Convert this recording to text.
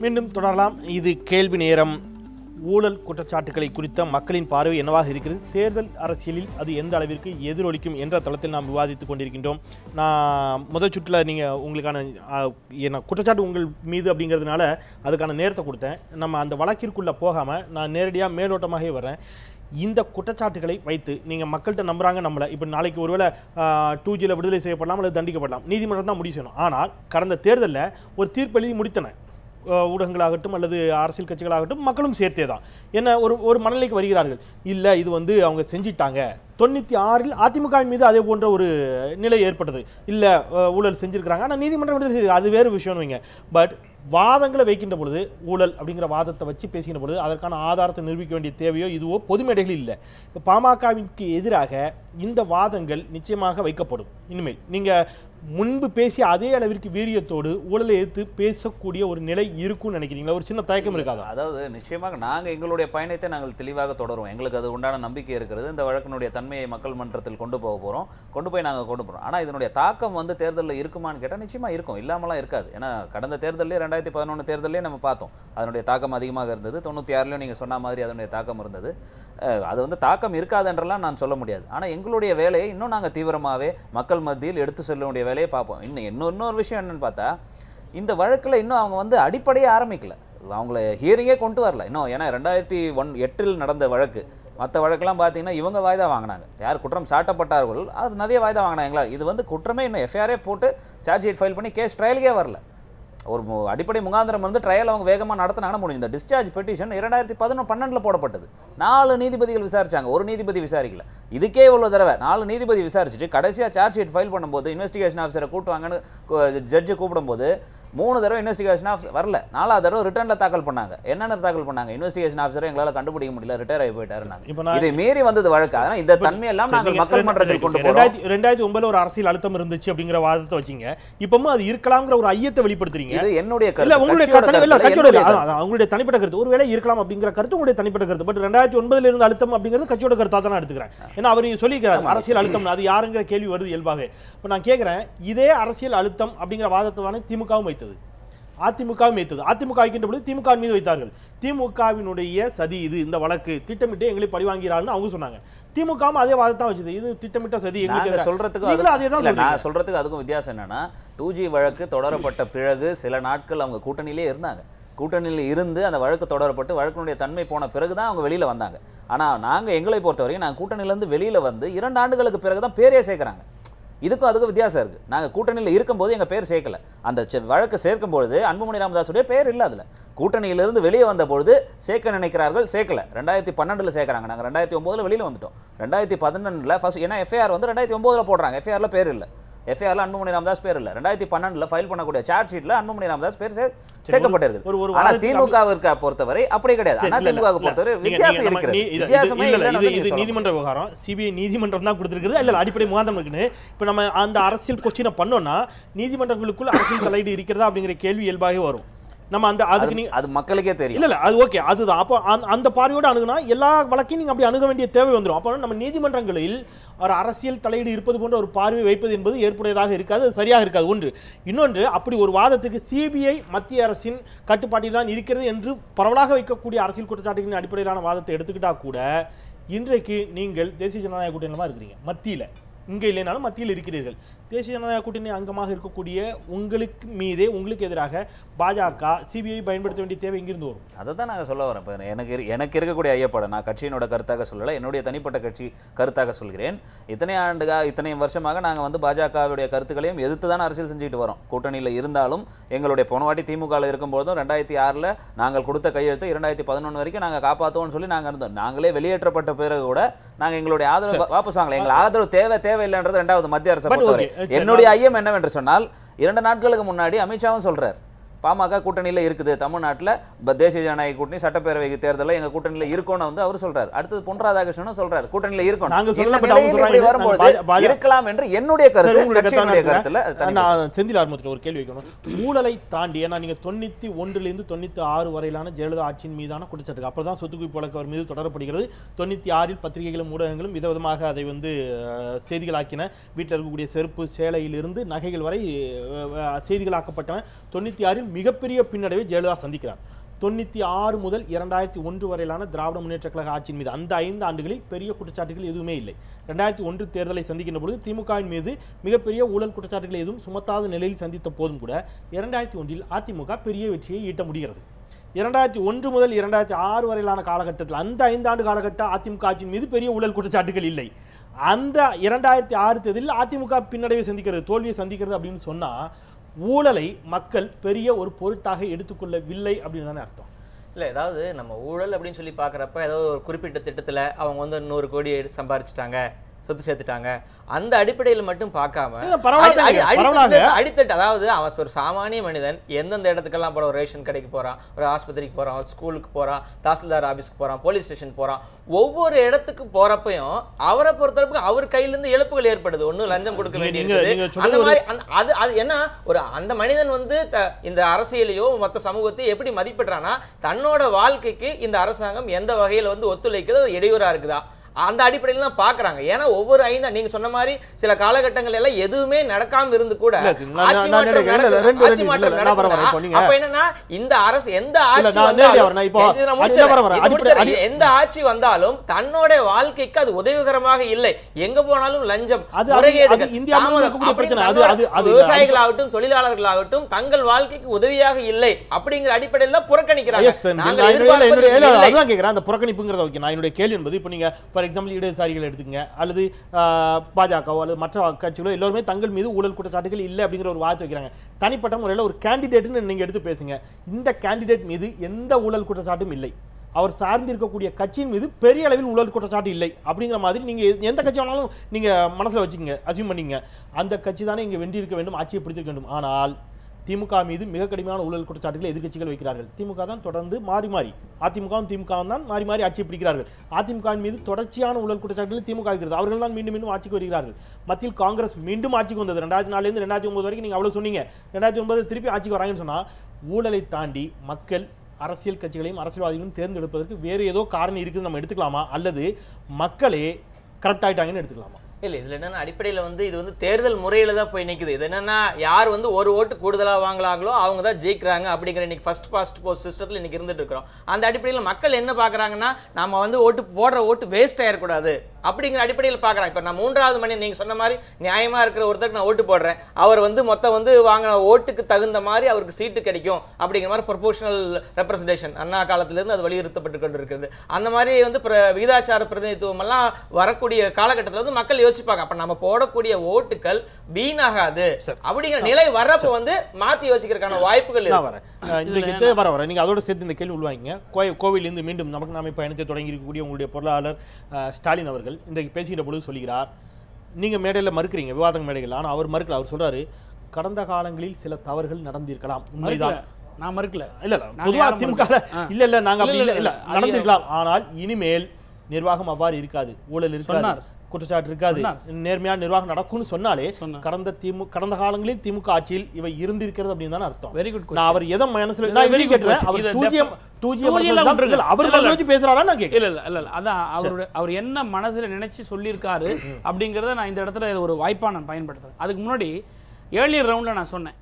மீண்டும் தொடரலாம். இது கேள்வி நேரம். ஊழல் குற்றச்சாட்டுகளை குறித்த மக்களின் பார்வை என்னவாக இருக்கிறது, தேர்தல் அரசியலில் அது எந்த அளவிற்கு எதிரொலிக்கும் என்ற தளத்தில் நாம் விவாதித்துக் கொண்டிருக்கின்றோம். நான் முதல் சுற்றில் நீங்கள் உங்களுக்கான குற்றச்சாட்டு உங்கள் மீது அப்படிங்கிறதுனால அதுக்கான நேரத்தை கொடுத்தேன். நம்ம அந்த வழக்கிற்குள்ளே போகாமல் நான் நேரடியாக மேலோட்டமாகவே வரேன். இந்த குற்றச்சாட்டுகளை வைத்து நீங்கள் மக்கள்கிட்ட நம்புறாங்க நம்மளை. இப்போ நாளைக்கு ஒருவேளை 2Gயில் விடுதலை செய்யப்படலாம் அல்லது தண்டிக்கப்படலாம், நீதிமன்றம் தான் முடிவு செய்யணும். ஆனால் கடந்த தேர்தலில் ஒரு தீர்ப்பு எழுதி முடித்தன, ஊடகங்களாகட்டும் அல்லது அரசியல் கட்சிகளாகட்டும் மக்களும் சேர்த்தே தான். என்ன ஒரு மனநிலைக்கு வருகிறார்கள், இல்லை இது அவங்க செஞ்சிட்டாங்க. 96இல் அதிமுக மீது அதே போன்ற ஒரு நிலை ஏற்பட்டது. இல்லை ஊழல் செஞ்சுருக்கிறாங்க, ஆனால் நீதிமன்றம் விடுதலை செய்யுது, அது வேறு விஷயம் வைங்க. பட் வாதங்களை வைக்கின்ற பொழுது, ஊழல் அப்படிங்கிற வாதத்தை வச்சு பேசுகின்ற பொழுது அதற்கான ஆதாரத்தை நிரூபிக்க வேண்டிய தேவையோ இதுவோ பொது மேடைகள் இல்லை. இப்போ பாமகவிற்கு எதிராக இந்த வாதங்கள் நிச்சயமாக வைக்கப்படும். இனிமேல் நீங்கள் முன்பு பேசிய அதே அளவிற்கு வீரியத்தோடு ஊழலை எதிர்த்து பேசக்கூடிய ஒரு நிலை இருக்கும்னு நினைக்கிறீங்களா? ஒரு சின்ன தயக்கம் இருக்காதா? அதாவது நிச்சயமாக நாங்கள் எங்களுடைய பயணத்தை நாங்கள் தெளிவாக தொடருவோம். எங்களுக்கு அது உண்டான நம்பிக்கை இருக்கிறது. இந்த வழக்கினுடைய தன்மையை மக்கள் மன்றத்தில் கொண்டு போக போகிறோம், கொண்டு போய் நாங்கள் கொண்டு போகிறோம். ஆனால் இதனுடைய தாக்கம் தேர்தலில் இருக்குமான்னு கேட்டால் நிச்சயமாக இருக்கும், இல்லாமலாம் இருக்காது. ஏன்னா கடந்த தேர்தலே 2011 தேர்தலே நம்ம பார்த்தோம், அதனுடைய தாக்கம் அதிகமாக இருந்தது. 96லையும் நீங்கள் சொன்ன மாதிரி அதனுடைய தாக்கம் இருந்தது. அது தாக்கம் இருக்காதுன்றலாம் நான் சொல்ல முடியாது. ஆனால் எங்களுடைய வேலையை இன்னும் நாங்கள் தீவிரமாகவே மக்கள் மத்தியில் எடுத்து செல்ல வேண்டிய வேலையை பார்ப்போம். இன்னொரு விஷயம் என்னன்னு பார்த்தா, இந்த வழக்கில் இன்னும் அவங்க அடிப்படையே ஆரம்பிக்கல, அவங்கள ஹியரிங்கே கொண்டு வரல இன்னும். ஏன்னா 2008 நடந்த வழக்கு, மற்ற வழக்கெல்லாம் பார்த்தீங்கன்னா இவங்க வாய்தா வாங்கினாங்க. யார் குற்றம் சாட்டப்பட்டார்கள் அது நிறைய வாய்தா வாங்கினாங்களா. இது குற்றமே இன்னும் எஃப்ஐஆரே போட்டு சார்ஜ் ஷீட் ஃபைல் பண்ணி கேஸ் ட்ரையலுக்கே வரல. ஒரு அடிப்படை முகாந்திரம் ட்ரையல் அவங்க வேகமாக நடத்தினாங்கன்னா முடியும். இந்த டிஸ்சார்ஜ் பெட்டிஷன் 2012 போடப்பட்டது. 4 நீதிபதிகள் விசாரிச்சாங்க, ஒரு நீதிபதி விசாரிக்கல. இதுக்கே இவ்வளோ தடவை 4 நீதிபதி விசாரிச்சுட்டு கடைசியாக சார்ஜ் ஷீட் ஃபைல் பண்ணும்போது இன்வெஸ்டிகேஷன் ஆஃபீஸரை கூட்டுவாங்கன்னு ஜட்ஜு கூப்பிடும்போது 3 தடவை இன்வெஸ்டிகேஷன் ஆஃபீஸர் வரல. 4ஆவது தடவை ரிட்டர்னில் தாக்கல் பண்ணாங்க. என்னென்ன தாக்கல் பண்ணாங்க, இன்வெஸ்டிகேஷன் ஆஃபீஸரை எங்களால் கண்டுபிடிக்க முடியல, ரிட்டையர் ஆகி போயிட்டாருன்னாங்க. இதை மீறி வந்தது வழக்கு. ஆனால் இந்த தன்மையெல்லாம் நாங்கள் மக்கள் மன்றத்தில் கொண்டு போகிறோம். 2009 ஒரு அரசியல் அழுத்தம் இருந்துச்சு அப்படிங்கிற வாதத்தை வச்சிங்க. இப்பவும் அது இருக்கலாம்ங்கிற ஒரு ஐயத்தை வெளிப்படுத்துறீங்க. இது என்னுடைய கருத்து, உங்களுடைய தனிப்பட்ட கருத்து. ஒருவேளை இருக்கலாம் அப்படிங்கிற கருத்து உங்களுடைய தனிப்பட்ட கருத்து. பட் 2009 இருந்த அழுத்தம் அப்படிங்கிறது கட்சியோட கருத்தா தான் எடுத்துக்கிறேன். ஏன்னா அவர் சொல்லிக்கிறார் அரசியல் அழுத்தம், அது யாருங்கிற கேள்வி வருது இயல்பாக. இப்போ நான் கேட்கிறேன், இதே அரசியல் அழுத்தம் அப்படிங்கிற வாதத்தை தானே திமுகவும் வைத்தது, அதிமுகவும் வைத்தது. அதிமுக வைக்கின்ற பொழுது திமுக மீது வைத்தார்கள். திமுகவினுடைய சதி இது, இந்த வழக்கு திட்டமிட்டு எங்களை பழிவாங்கிறான்னு அவங்க சொன்னாங்க. திமுகவும் அதே வாதத்தான் வச்சது, இது திட்டமிட்ட சதி. நான் சொல்றதுக்கு அதுக்கும் வித்தியாசம் என்னன்னா, 2G வழக்கு தொடரப்பட்ட பிறகு சில நாட்கள் அவங்க கூட்டணியிலே இருந்தாங்க. கூட்டணியில் இருந்து அந்த வழக்கு தொடரப்பட்டு வழக்கினுடைய தன்மை போன பிறகு தான் அவங்க வெளியில் வந்தாங்க. ஆனால் நாங்கள் எங்களை பொறுத்தவரைக்கும் நாங்கள் கூட்டணியிலேருந்து வெளியில் வந்து 2 ஆண்டுகளுக்கு பிறகு தான் பேரே சேர்க்குறாங்க. இதுக்கும் அதுக்கும் வித்தியாசம் இருக்குது. நாங்கள் கூட்டணியில் இருக்கும்போது எங்கள் பேர் சேர்க்கல. அந்த வழக்கு சேர்க்கும் பொழுது அன்புமணி ராமதாஸுடைய பேர் இல்லை. அதில் கூட்டணியிலிருந்து வெளியே வந்த பொழுது சேர்க்க நினைக்கிறார்கள், சேர்க்கல. 2012 சேர்க்குறாங்க. நாங்கள் 2009 வெளியில் வந்துட்டோம். 2011 ஃபர்ஸ்ட், ஏன்னா எஃப்ஐஆர் 2009 போடுறாங்க. எஃப்ஐஆரில் பேர் இல்லை. எஃப்ஐஆர்ல அன்புமணி ராமதாஸ் பேர் இல்லை. 2012 ஃபைல் பண்ணக்கூடிய சார்ஜ் ஷீட்ல அன்புமணி ராமதாஸ் பேர் சேர்க்கப்பட்டிருக்கு. ஆனா திமுகவிற்கு பொறுத்தவரை அப்படி கிடையாது. ஆனா திமுகவை பொறுத்தவரை வித்தியாசம் இருக்கிறது. இது நீதிமன்ற விவகாரம், சிபிஐ நீதிமன்றம் தான் கொடுத்திருக்கிறது. இல்ல அடிப்படை முகாந்தம் இருக்குன்னு இப்ப நம்ம அந்த அரசியல் கொஸ்டினை பண்ணோம்னா நீதிமன்றங்களுக்குள்ள அரசியல் தலையீடு இருக்கிறதா அப்படிங்கிற கேள்வி இயல்பாக வரும். நம்ம அது மக்களுக்கே தெரியும். இல்ல அது ஓகே, அதுதான். அப்போ அந்த பார்வையோடு அணுகுனா எல்லா வழக்கையும் நீங்க அப்படி அணுக வேண்டிய தேவை வந்துடும். அப்போ நம்ம நீதிமன்றங்களில் ஒரு அரசியல் தலையீடு இருப்பது போன்ற ஒரு பார்வை வைப்பது என்பது ஏற்புடையதாக இருக்காது, அது சரியாக இருக்காது. ஒன்று. இன்னொன்று, அப்படி ஒரு வாதத்துக்கு சிபிஐ மத்திய அரசின் கட்டுப்பாட்டில் தான் இருக்கிறது என்று பரவலாக வைக்கக்கூடிய அரசியல் குற்றச்சாட்டுகளின் அடிப்படையிலான வாதத்தை எடுத்துக்கிட்டா கூட இன்றைக்கு நீங்கள் தேசிய ஜனநாயக கூட்டணியில இருக்கிறீங்க, மத்தியில் இங்கே இல்லைனாலும் மத்தியில் இருக்கிறீர்கள். தேசிய ஜனநாயக கூட்டணி அங்கமாக இருக்கக்கூடிய உங்களுக்கு மீதே உங்களுக்கு எதிராக பாஜக சிபிஐ பயன்படுத்த வேண்டிய தேவை இங்கிருந்து வரும். அதை தான் நாங்கள் சொல்ல வரேன். இப்போ எனக்கு இருக்கக்கூடிய ஐயப்பாடு நான் கட்சியினோட கருத்தாக சொல்லலை, என்னுடைய தனிப்பட்ட கட்சி கருத்தாக சொல்கிறேன். இத்தனை வருஷமாக நாங்கள் பாஜகவுடைய கருத்துக்களையும் எதிர்த்து தான் அரசியல் செஞ்சுட்டு வரோம். கூட்டணியில் இருந்தாலும் எங்களுடைய போனவாட்டி திமுகவில் இருக்கும்போதும் 2006 நாங்கள் கொடுத்த கையெழுத்து 2011 வரைக்கும் நாங்கள் காப்பாற்றுவோம்னு சொல்லி நாங்கள் இருந்தோம். நாங்களே வெளியேற்றப்பட்ட பிறகு கூட நாங்கள் எங்களுடைய ஆதரவு வாபஸ் வாங்கலை. எங்கள் ஆதரவு தேவையில்லைன்றது 2வது மத்திய அரசு. என்னுடைய ஐயம் என்னவென்று சொன்னால், 2 நாட்களுக்கு முன்னாடி அமித்ஷாவும் சொல்றார், பாமக கூட்டணியில் இருக்குது, தமிழ்நாட்டில் தேசிய ஜனநாயக கூட்டணி சட்டப்பேரவை தேர்தலில் எங்க கூட்டணியில் இருக்கும்னு அவர் சொல்றாரு. அடுத்தது பொன் ராதாகிருஷ்ணனும் சொல்றாரு கூட்டணியில் இருக்கும் இருக்கலாம் என்று என்னுடைய கருத்து. செந்தில் ஆர்முகத்தில் ஒரு கேள்வி வைக்கணும். ஊழலை தாண்டி, ஏன்னா நீங்க 91 to 96 வரையிலான ஜெயலலிதா ஆட்சியின் மீதான குற்றச்சாட்டு, அப்பதான் சொத்து குவிப்பு வழக்கு அவர் மீது தொடரப்படுகிறது. 96 பத்திரிகைகளும் ஊடகங்களும் விதவிதமாக அதை செய்திகளாக்கின. வீட்டில் இருக்கக்கூடிய செருப்பு சேலையிலிருந்து நகைகள் வரை செய்திகளாக்கப்பட்டன. 96 மிகப்பெரிய பின்னடைவை ஜெயலலிதா சந்திக்கிறார். 96 முதல் 2001 வரையிலான திராவிட முன்னேற்ற கழக ஆட்சியின் மீது அந்த 5 ஆண்டுகளில் பெரிய குற்றச்சாட்டுகள் எதுவுமே இல்லை. 2001 தேர்தலை சந்திக்கின்ற பொழுது திமுகவின் மீது மிகப்பெரிய ஊழல் குற்றச்சாட்டுகள் எதுவும் சுமத்தாத நிலையில் சந்தித்த போதும் கூட 2001 அதிமுக பெரிய வெற்றியை ஈட்ட முடிகிறது. 2001 முதல் 2006 வரையிலான காலகட்டத்தில் அந்த 5 ஆண்டு காலகட்ட அதிமுக ஆட்சியின் மீது பெரிய ஊழல் குற்றச்சாட்டுகள் இல்லை. அந்த 2006 தேர்தலில் அதிமுக பின்னடைவை சந்திக்கிறது, தோல்வியை சந்திக்கிறது அப்படின்னு சொன்னா ஊழலை மக்கள் பெரிய ஒரு பொருட்டாக எடுத்துக்கொள்ளவில்லை அப்படின்னு தானே அர்த்தம். இல்லை, ஏதாவது நம்ம ஊழல் அப்படின்னு சொல்லி பார்க்குறப்ப ஏதாவது ஒரு குறிப்பிட்ட திட்டத்தில் அவங்க வந்து 100 கோடி சம்பாரிச்சிட்டாங்க, சொத்து சேர்த்துட்டாங்க, அந்த அடிப்படையில் மட்டும் பார்க்காம அடித்தட்டு, அதாவது அவன் ஒரு சாமானிய மனிதன் எந்தெந்த இடத்துக்கெல்லாம் போகிறான், ஒரு ரேஷன் கடைக்கு போகிறான், ஒரு ஆஸ்பத்திரிக்கு போகிறான், ஒரு ஸ்கூலுக்கு போகிறான், தாசில்தார் ஆஃபீஸ்க்கு போகிறான், போலீஸ் ஸ்டேஷன் போகிறான், ஒவ்வொரு இடத்துக்கு போகிறப்பையும் அவரை பொறுத்தவரைக்கும் அவர் கையிலேருந்து இழப்புகள் ஏற்படுது. ஒன்றும் லஞ்சம் கொடுக்க வேண்டியது அந்த மாதிரி அது என்ன ஒரு அந்த மனிதன் வந்து இந்த அரசியலையோ மற்ற சமூகத்தை எப்படி மதிப்பிடுறான்னா தன்னோட வாழ்க்கைக்கு இந்த அரசாங்கம் எந்த வகையில் வந்து ஒத்துழைக்குது, அது இடையூறாக இருக்குதா, அந்த அடிப்படையில் தான் பாக்குறாங்க. ஏன்னா ஒவ்வொரு 5 நீங்க சொன்ன மாதிரி சில காலகட்டங்கள் எல்லாம் எதுவுமே நடக்காம இருந்து கூட ஆட்சி மாற்றம் நடக்கும். அப்ப என்னன்னா இந்த அரசு எந்த ஆட்சி வந்தாலும் தன்னோட வாழ்க்கைக்கு அது உதவிகரமாக இல்லை. எங்க போனாலும் லஞ்சம், விவசாயிகளாகட்டும் தொழிலாளர்களாகட்டும் தங்கள் வாழ்க்கைக்கு உதவியாக இல்லை அப்படிங்கிற அடிப்படையில் தான் புறக்கணிக்கிறாங்க. என்னுடைய கேள்வி என்பது இப்ப நீங்க ஃபார் எக்ஸாம்பிள் இடதுசாரிகள் எடுத்துங்க அல்லது பாஜக அல்லது மற்ற கட்சிகளோ எல்லோருமே தங்கள் மீது ஊழல் குற்றச்சாட்டுகள் இல்லை அப்படிங்கிற ஒரு வார்த்தை வைக்கிறாங்க. தனிப்பட்ட முறையில் ஒரு கேண்டிடேட்னு நீங்க எடுத்து பேசுங்க. இந்த கேண்டிடேட் மீது எந்த ஊழல் குற்றச்சாட்டும் இல்லை, அவர் சார்ந்திருக்கக்கூடிய கட்சியின் மீது பெரிய அளவில் ஊழல் குற்றச்சாட்டு இல்லை அப்படிங்கிற மாதிரி நீங்க எந்த கட்சி ஆனாலும் நீங்க மனசுல வச்சுக்கங்க, அசியூம் பண்ணீங்க. அந்த கட்சி தானே இங்க வென்றிருக்க வேண்டும், ஆட்சியை பிடித்திருக்க வேண்டும். ஆனால் திமுக மீது மிக கடுமையான ஊழல் குற்றச்சாட்டுகளை எதிர்க்கட்சிகள் வைக்கிறார்கள். திமுக தான் தொடர்ந்து மாறி மாறி அதிமுகவும் திமுகவும் தான் மாறி மாறி ஆட்சியை பிடிக்கிறார்கள். அதிமுகவின் மீது தொடர்ச்சியான ஊழல் குற்றச்சாட்டுகள் திமுக இருக்கிறது. அவர்கள் தான் மீண்டும் மீண்டும் ஆட்சிக்கு வருகிறார்கள். மத்தியில் காங்கிரஸ் மீண்டும் ஆட்சிக்கு வந்தது. 2004 இருந்து 2009 வரைக்கும் நீங்க அவ்வளவு சொன்னீங்க. 2009 திருப்பி ஆட்சிக்கு வராங்கன்னு சொன்னா ஊழலை தாண்டி மக்கள் அரசியல் கட்சிகளையும் அரசியல்வாதிகளையும் தேர்ந்தெடுப்பதற்கு வேறு ஏதோ காரணம் இருக்குது நம்ம எடுத்துக்கலாமா, அல்லது மக்களே கரெக்ட் ஆயிட்டாங்கன்னு எடுத்துக்கலாமா? இல்லை, இதில் என்னென்னா அடிப்படையில் வந்து இது வந்து தேர்தல் முறையில் தான் போய் நிற்குது. இது என்னென்னா யார் வந்து ஒரு ஓட்டு கூடுதலாக வாங்கலாங்களோ அவங்க தான் ஜெயிக்கிறாங்க அப்படிங்கிற இன்னைக்கு ஃபர்ஸ்ட் போஸ்ட் சிஸ்டத்தில் இன்றைக்கி இருந்துட்டு இருக்கிறோம். அந்த அடிப்படையில் மக்கள் என்ன பார்க்குறாங்கன்னா நம்ம வந்து போடுற ஓட்டு வேஸ்ட் ஆகிடக்கூடாது அப்படிங்கிற அடிப்படையில் பார்க்குறாங்க. இப்போ நான் 3வது மணி நீங்கள் சொன்ன மாதிரி நியாயமாக இருக்கிற ஒருத்தருக்கு நான் ஓட்டு போடுறேன், அவர் வந்து மொத்தம் வந்து வாங்கின ஓட்டுக்கு தகுந்த மாதிரி அவருக்கு சீட்டு கிடைக்கும் அப்படிங்கிற மாதிரி ப்ரொபோஷனல் ரெப்ரஸன்டேஷன் அண்ணா காலத்திலேருந்து அது வலியுறுத்தப்பட்டு கொண்டு இருக்குது. அந்த மாதிரி வந்து விகிதாச்சார பிரதிநிதித்துவம் எல்லாம் வரக்கூடிய காலகட்டத்தில் வந்து மக்கள் யோசிப்பாங்க, அப்ப நம்ம போடக்கூடிய ஓட்டுகள் வீணாகாது அப்படிங்கிற நிலை வர்றப்ப வந்து மாத்தி யோசிக்கிறதுக்கான வாய்ப்புகள் வர நீங்க அதோட சேர்த்து இந்த கேள்வி உள்வாங்க. கோவிலிருந்து மீண்டும் நமக்கு நாமே பயணத்தை தொடங்கி இருக்கக்கூடிய உங்களுடைய பொருளாளர் ஸ்டாலின் அவர்கள் இன்றைக்கு பேசுகிற பொழுது சொல்கிறார், நீங்க மேடையில் மறுக்கிறீங்க விவாத மேடைகள், ஆனால் அவர் மறுக்கல. அவர் சொல்றாரு கடந்த காலங்களில் சில தவறுகள் நடந்திருக்கலாம், உண்மைதான். நான் மறுக்கல. இல்ல பொதுவா திமுக இல்ல நாங்க அப்படி இல்ல நடந்திருக்கலாம், ஆனால் இனிமேல் நிர்வாகம் அவ்வாறு இருக்காது, ஊழல் இருக்காது, குற்றச்சாட்டு இருக்காது, நேர்மையான நிர்வாகம் நடக்கும்னு சொன்னாலே கடந்த காலங்களில் திமுக ஆட்சியில் இவை இருந்திருக்கிறது அப்படின்னு தான் அர்த்தம். Very good. நான் அவர் எதை மனசுல நான் வெளிய கேட்றேன், அவர் அவர் பேசுறாரா நான் கேட்கிறேன். இல்ல இல்ல அதான் அவர் என்ன மனசுல நினைச்சு சொல்லியிருக்காரு அப்படிங்கறத நான் இந்த இடத்துல ஒரு வாய்ப்பா நான் பயன்படுத்துறேன். அதுக்கு முன்னாடி ஏர்லியர் ரவுண்ட்ல நான் சொன்னேன்,